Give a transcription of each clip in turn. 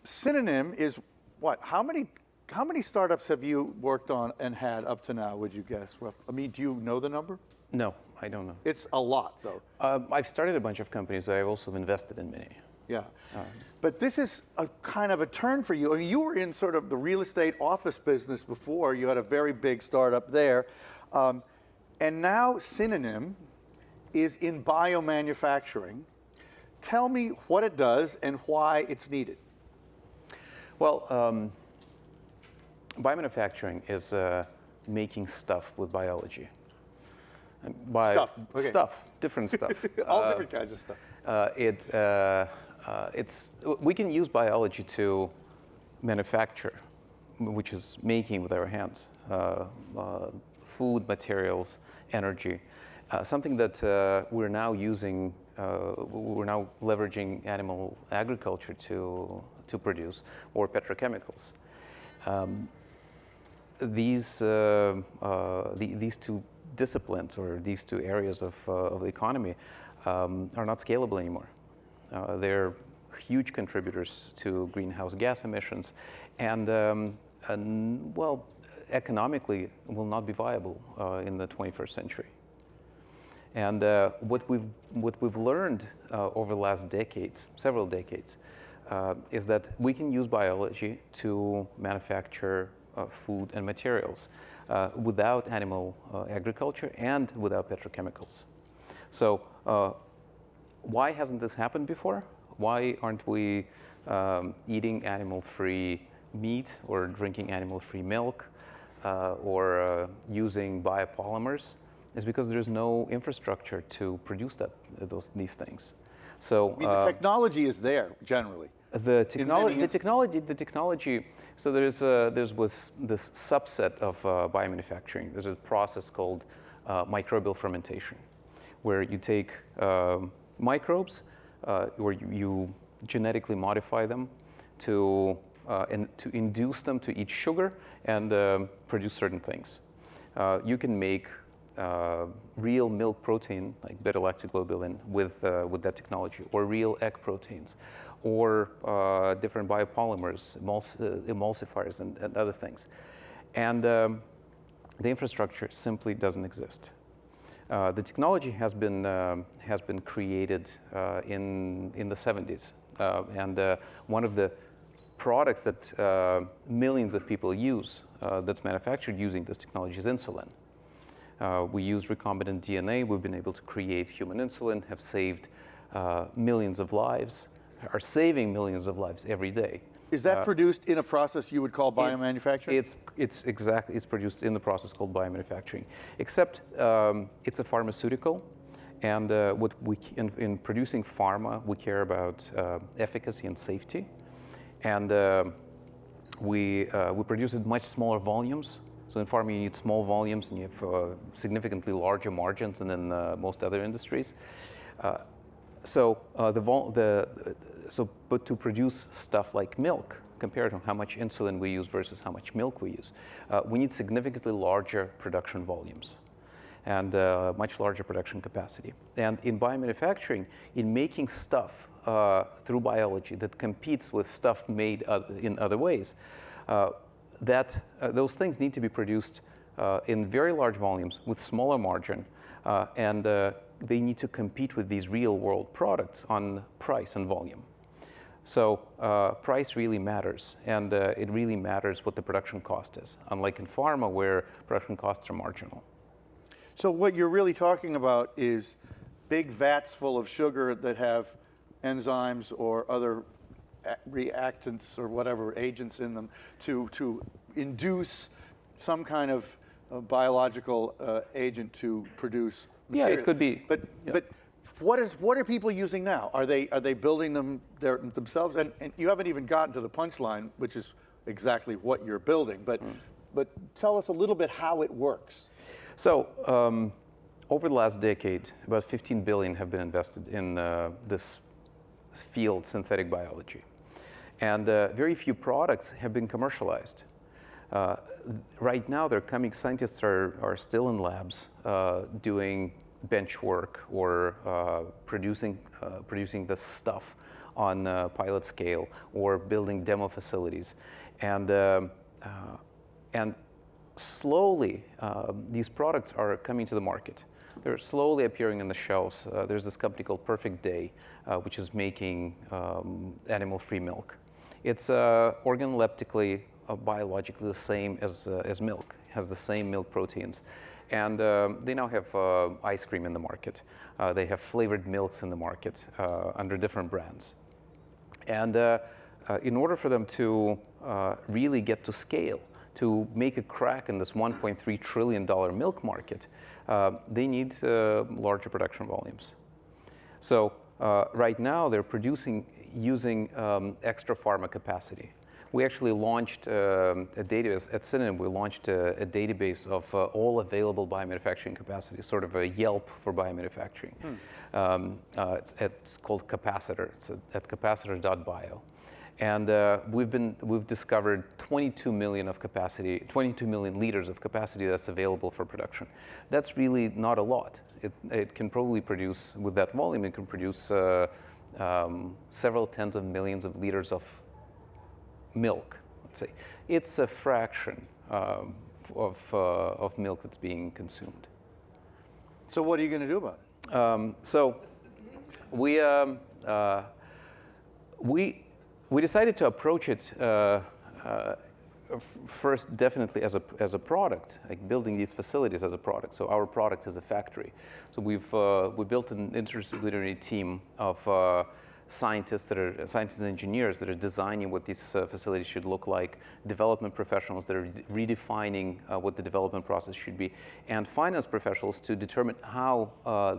Synonym is what? How many startups have you worked on and had up to now, would you guess? I mean, do you know the number? No, I don't know. It's a lot, though. I've started a bunch of companies, but I've also invested in many. Yeah. But this is a kind of a turn for you. I mean, you were in sort of the real estate office business before. You had a very big startup there. And now Synonym is in biomanufacturing. Tell me what it does and why it's needed. Well, biomanufacturing is making stuff with biology. Stuff. Okay. Stuff, different stuff. All different kinds of stuff. We can use biology to manufacture, which is making with our hands, food, materials, energy. Something that we're now using, we're now leveraging animal agriculture to produce, or petrochemicals. These two disciplines, or these two areas of the economy, are not scalable anymore. They're huge contributors to greenhouse gas emissions, and well, economically will not be viable in the 21st century. And what we've learned over the last decades, several decades, is that we can use biology to manufacture food and materials without animal agriculture and without petrochemicals. So why hasn't this happened before? Why aren't we eating animal-free meat or drinking animal-free milk or using biopolymers? It's because there's no infrastructure to produce these things. So I mean, the technology is there generally. The technology. So there's this subset of biomanufacturing. There's a process called microbial fermentation, where you take microbes, where you genetically modify them to induce them to eat sugar and produce certain things. You can make real milk protein, like beta-lactoglobulin, with that technology, or real egg proteins, or different biopolymers, emulsifiers, and other things. And the infrastructure simply doesn't exist. The technology has been created in the 70s, and one of the products that millions of people use that's manufactured using this technology is insulin. We use recombinant DNA. We've been able to create human insulin, have saved millions of lives, are saving millions of lives every day. Is that produced in a process you would call biomanufacturing? It's produced in the process called biomanufacturing, except it's a pharmaceutical, and in producing pharma, we care about efficacy and safety, and we produce it in much smaller volumes. So in pharma, you need small volumes, and you have significantly larger margins than in most other industries. But to produce stuff like milk, compared to how much insulin we use versus how much milk we use, we need significantly larger production volumes and much larger production capacity. And in biomanufacturing, in making stuff through biology that competes with stuff made in other ways, those things need to be produced in very large volumes with smaller margin, and they need to compete with these real-world products on price and volume. So price really matters, and it really matters what the production cost is, unlike in pharma, where production costs are marginal. So what you're really talking about is big vats full of sugar that have enzymes or other reactants or whatever agents in them to induce some kind of biological agent to produce material. Yeah, it could be. But what are people using now? Are they building them themselves? And you haven't even gotten to the punchline, which is exactly what you're building. But tell us a little bit how it works. So over the last decade, about $15 billion have been invested in this field, synthetic biology. And very few products have been commercialized. Right now, scientists are still in labs doing bench work or producing this stuff on pilot scale or building demo facilities. And slowly, these products are coming to the market. They're slowly appearing on the shelves. There's this company called Perfect Day, which is making animal-free milk. It's organoleptically, biologically the same as milk, has the same milk proteins. And they now have ice cream in the market. They have flavored milks in the market under different brands. And in order for them to really get to scale, to make a crack in this $1.3 trillion milk market, they need larger production volumes. So right now they're producing using extra pharma capacity. We actually launched a database at Synonym. We launched a database of all available biomanufacturing capacity, sort of a Yelp for biomanufacturing. It's called Capacitor. It's at capacitor.bio. And we've discovered 22 million of capacity, 22 million liters of capacity that's available for production. That's really not a lot. It can probably produce, with that volume, it can produce several tens of millions of liters of milk, let's say. It's a fraction of milk that's being consumed. So what are you going to do about it? So we decided to approach it first definitely as a product, like building these facilities as a product. So our product is a factory. So we built an interdisciplinary team of scientists and engineers that are designing what these facilities should look like, development professionals that are redefining what the development process should be, and finance professionals to determine how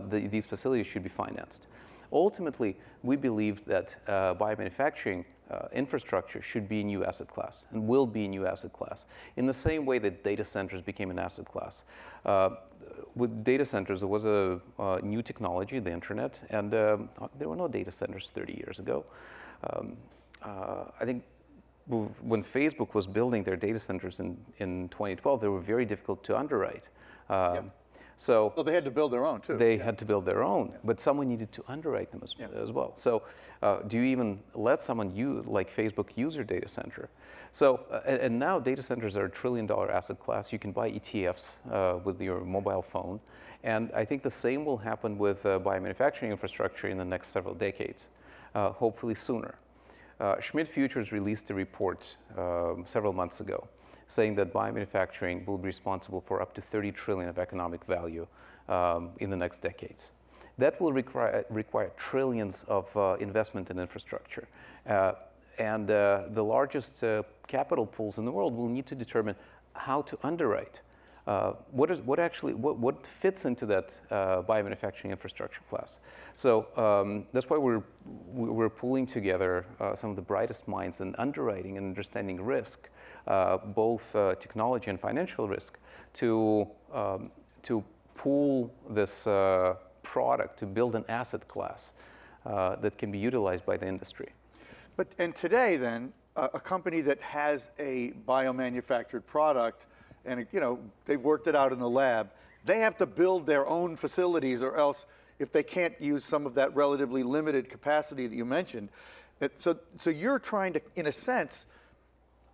these facilities should be financed. Ultimately, we believe that biomanufacturing infrastructure should be a new asset class and will be a new asset class in the same way that data centers became an asset class. With data centers, there was a new technology, the internet, and there were no data centers 30 years ago. I think when Facebook was building their data centers in 2012, they were very difficult to underwrite. So well, they had to build their own, too. They had to build their own, but someone needed to underwrite them as well. So do you even let someone like Facebook use your data center? So, and now data centers are a $1 trillion asset class. You can buy ETFs with your mobile phone. And I think the same will happen with biomanufacturing infrastructure in the next several decades, hopefully sooner. Schmidt Futures released a report several months ago saying that biomanufacturing will be responsible for up to 30 trillion of economic value in the next decades. That will require trillions of investment in infrastructure. And the largest capital pools in the world will need to determine how to underwrite. What fits into that biomanufacturing infrastructure class? So that's why we're pulling together some of the brightest minds in underwriting and understanding risk, both technology and financial risk, to pool this product to build an asset class that can be utilized by the industry. And today, then, a company that has a biomanufactured product, and they've worked it out in the lab, they have to build their own facilities, or else, if they can't use some of that relatively limited capacity that you mentioned. So you're trying to, in a sense,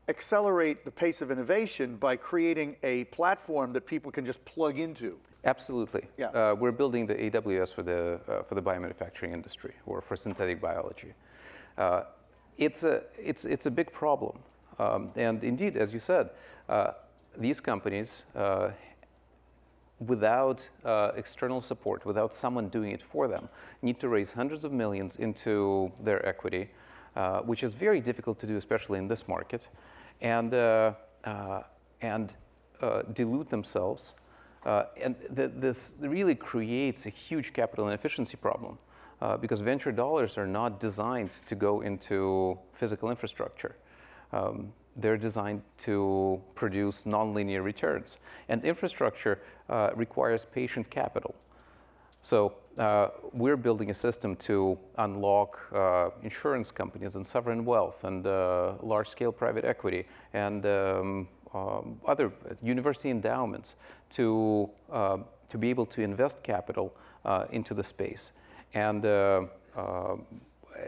accelerate the pace of innovation by creating a platform that people can just plug into. Absolutely. Yeah. We're building the AWS for the biomanufacturing industry, or for synthetic biology. It's a big problem, and indeed, as you said, these companies, without external support, without someone doing it for them, need to raise hundreds of millions into their equity, which is very difficult to do, especially in this market, and dilute themselves. And this really creates a huge capital inefficiency problem, because venture dollars are not designed to go into physical infrastructure. They're designed to produce nonlinear returns. And infrastructure requires patient capital. So we're building a system to unlock insurance companies and sovereign wealth and large-scale private equity and other university endowments to be able to invest capital into the space. And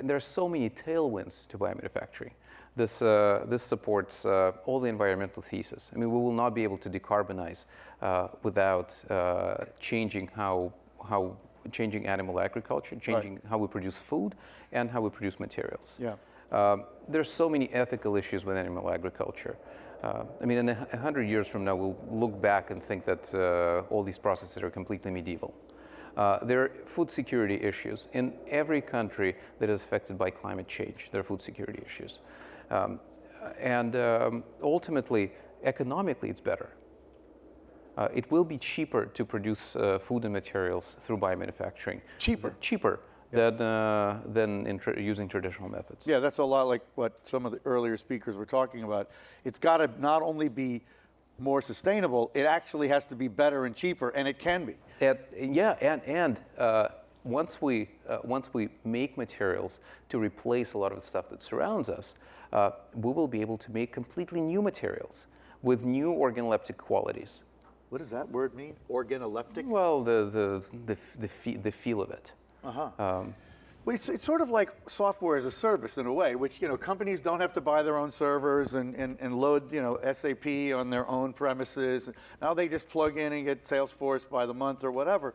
there are so many tailwinds to biomanufacturing. This supports all the environmental thesis. I mean, we will not be able to decarbonize without changing changing animal agriculture, changing how we produce food and how we produce materials. Yeah. There's so many ethical issues with animal agriculture. I mean, in 100 years from now, we'll look back and think that all these processes are completely medieval. There are food security issues. In every country that is affected by climate change, there are food security issues. Ultimately, economically, it's better. It will be cheaper to produce food and materials through biomanufacturing. Cheaper than using traditional methods. Yeah, that's a lot like what some of the earlier speakers were talking about. It's got to not only be more sustainable, it actually has to be better and cheaper, and it can be. Once we make materials to replace a lot of the stuff that surrounds us, we will be able to make completely new materials with new organoleptic qualities. What does that word mean? Organoleptic? Well, the feel of it. Well, it's sort of like software as a service in a way, which companies don't have to buy their own servers and load SAP on their own premises. Now they just plug in and get Salesforce by the month or whatever.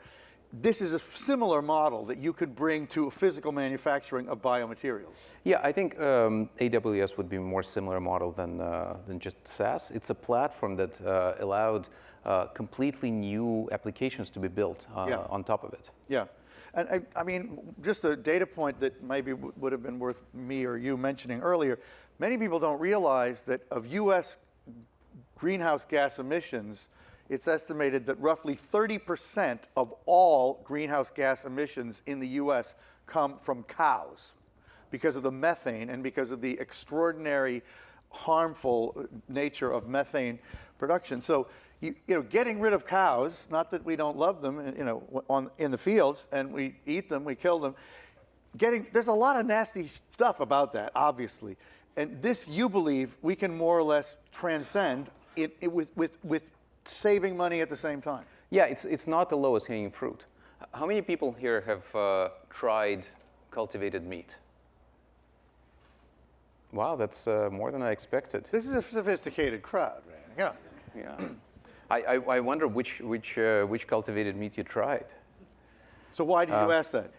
This is a similar model that you could bring to physical manufacturing of biomaterials. Yeah, I think AWS would be a more similar model than just SaaS. It's a platform that allowed completely new applications to be built on top of it. Yeah. And I mean, just a data point that maybe would have been worth me or you mentioning earlier, many people don't realize that of U.S. greenhouse gas emissions, it's estimated that roughly 30% of all greenhouse gas emissions in the U.S. come from cows because of the methane and because of the extraordinary harmful nature of methane production. So, getting rid of cows, not that we don't love them, in the fields, and we eat them, we kill them. There's a lot of nasty stuff about that, obviously. And this, you believe, we can more or less transcend with saving money at the same time. Yeah, it's not the lowest hanging fruit. How many people here have tried cultivated meat? Wow, that's more than I expected. This is a sophisticated crowd, man. Yeah. I wonder which cultivated meat you tried. So why did you ask that?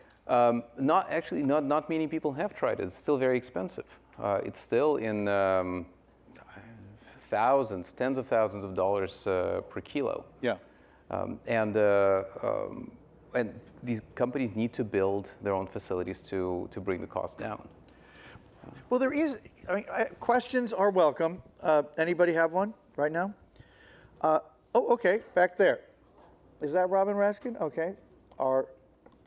Not many people have tried it. It's still very expensive. It's still in thousands, tens of thousands of dollars per kilo. Yeah. And these companies need to build their own facilities to bring the cost down. Well, there is. Questions are welcome. Anybody have one right now? Okay, back there. Is that Robin Raskin? Okay. Our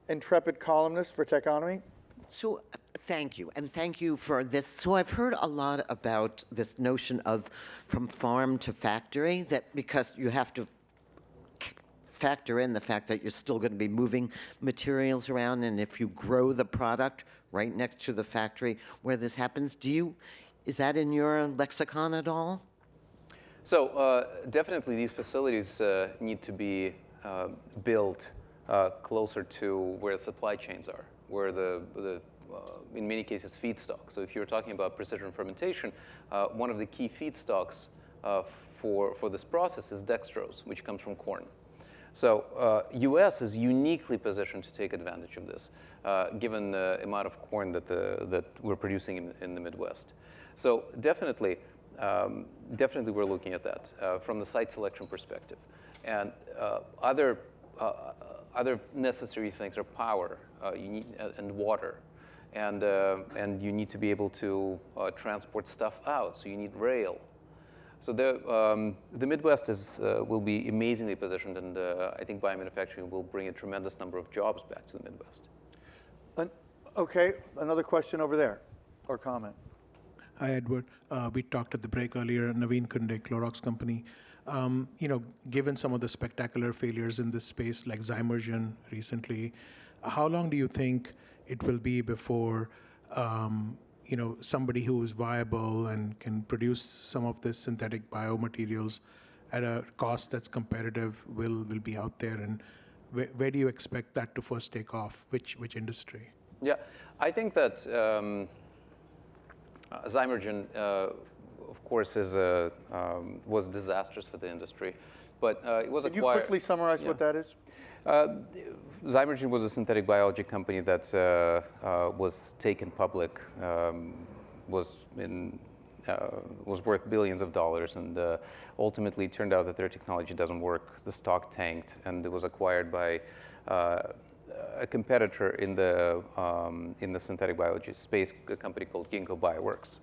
intrepid columnist for Techonomy. So thank you, and thank you for this. So I've heard a lot about this notion of from farm to factory, that because you have to factor in the fact that you're still going to be moving materials around, and if you grow the product right next to the factory where this happens, is that in your lexicon at all? So definitely these facilities need to be built closer to where the supply chains are, where in many cases, feedstock. So if you're talking about precision fermentation, one of the key feedstocks for this process is dextrose, which comes from corn. So U.S. is uniquely positioned to take advantage of this, given the amount of corn that we're producing in the Midwest. So definitely we're looking at that from the site selection perspective. And other necessary things are power, and water, and you need to be able to transport stuff out. So you need rail. So the Midwest will be amazingly positioned, and I think biomanufacturing will bring a tremendous number of jobs back to the Midwest. Okay, another question over there, or comment. Hi, Edward. We talked at the break earlier, Naveen Kunde, Clorox company. Given some of the spectacular failures in this space, like Zymergen recently, how long do you think it will be before somebody who is viable and can produce some of this synthetic biomaterials at a cost that's competitive will be out there? And where do you expect that to first take off? Which industry? Yeah, I think that Zymergen, of course, was disastrous for the industry, but it was Can you acquired. quickly summarize what that is? Zymergen was a synthetic biology company that was taken public, was worth billions of dollars, and ultimately it turned out that their technology doesn't work. The stock tanked, and it was acquired by a competitor in the synthetic biology space, a company called Ginkgo Bioworks.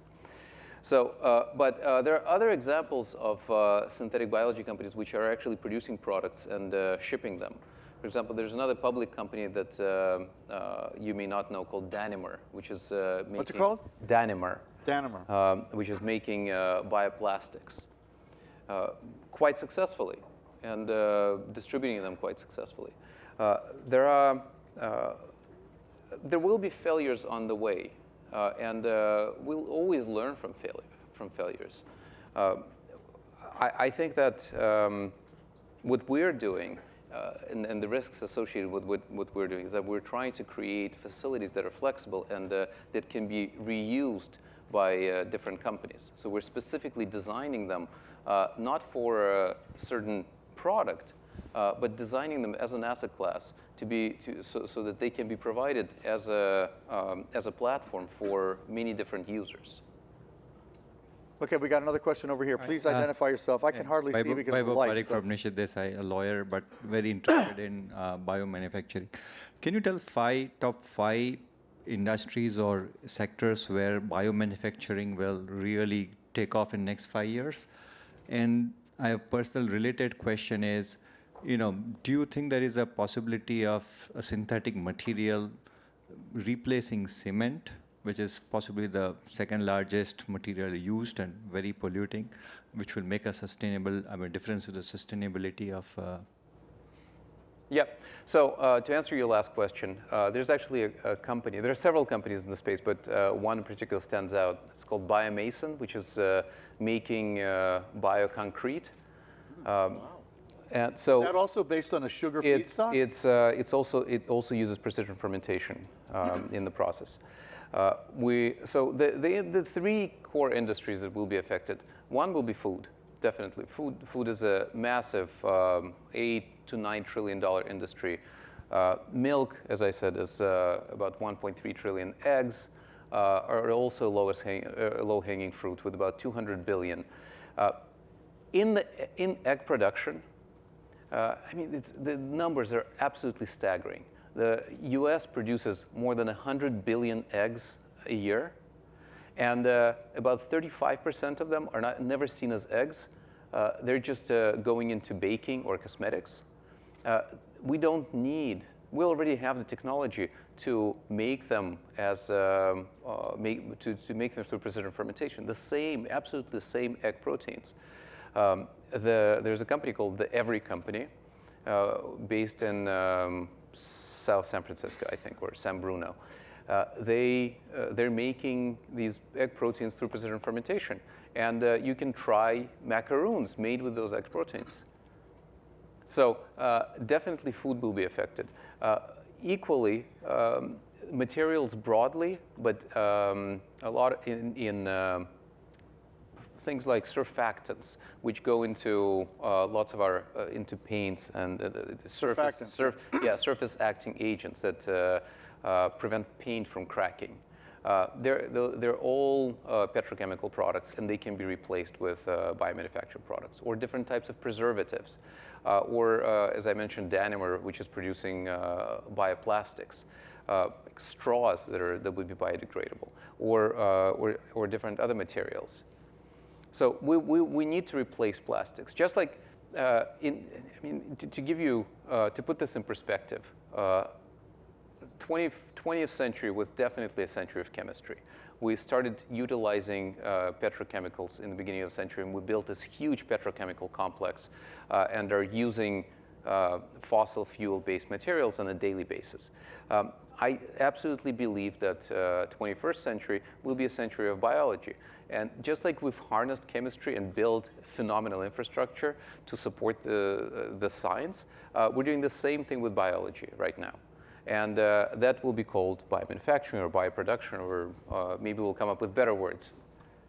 So, but there are other examples of synthetic biology companies which are actually producing products and shipping them. For example, there's another public company that you may not know called Danimer, which is making... What's it called? Danimer. Danimer. Which is making bioplastics quite successfully and distributing them quite successfully. There will be failures on the way, and we'll always learn from failures. I think that what we're doing and the risks associated with what we're doing is that we're trying to create facilities that are flexible and that can be reused by different companies. So we're specifically designing them not for a certain product, but designing them as an asset class so that they can be provided as a platform for many different users. Okay, we got another question over here. Please identify yourself. I can hardly see because of the lights. From Nishit Desai, a lawyer, but very interested in biomanufacturing. Can you tell top five industries or sectors where biomanufacturing will really take off in next 5 years? And I have a personal related question is, do you think there is a possibility of a synthetic material replacing cement, which is possibly the second largest material used and very polluting, which will make a sustainable, difference to the sustainability of... Yeah, so to answer your last question, there's actually a company, there are several companies in the space, but one in particular stands out. It's called Biomason, which is making bioconcrete. Wow. And so is that also based on a sugar feedstock? It also uses precision fermentation in the process. So the three core industries that will be affected, one will be food, definitely. Food is a massive $8 to $9 trillion industry. Milk, as I said, is about 1.3 trillion. Eggs are also low-hanging fruit with about 200 billion. In egg production, the numbers are absolutely staggering. The US produces more than 100 billion eggs a year, and about 35% of them are never seen as eggs. They're just going into baking or cosmetics. We already have the technology to make them to make them through precision fermentation. Absolutely the same egg proteins. There's a company called the Every Company, based in South San Francisco, I think, or San Bruno. They're making these egg proteins through precision fermentation, and you can try macaroons made with those egg proteins. So definitely food will be affected. Equally, materials broadly, but a lot in things like surfactants, which go into lots of our into paints and surface acting agents that prevent paint from cracking. They're all petrochemical products, and they can be replaced with biomanufactured products or different types of preservatives, or as I mentioned, Danimer, which is producing bioplastics. Straws that would be biodegradable, or different other materials. So we need to replace plastics. Just like, to put this in perspective, 20th century was definitely a century of chemistry. We started utilizing petrochemicals in the beginning of the century, and we built this huge petrochemical complex and are using fossil fuel-based materials on a daily basis. I absolutely believe that 21st century will be a century of biology. And just like we've harnessed chemistry and built phenomenal infrastructure to support the science, we're doing the same thing with biology right now. And that will be called biomanufacturing or bioproduction, or maybe we'll come up with better words.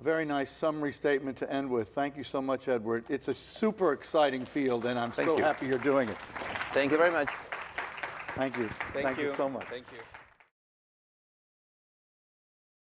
Very nice summary statement to end with. Thank you so much, Edward. It's a super exciting field, and I'm so you. happy you're doing it. Thank you very much. Thank you. Thank you so much. Thank you.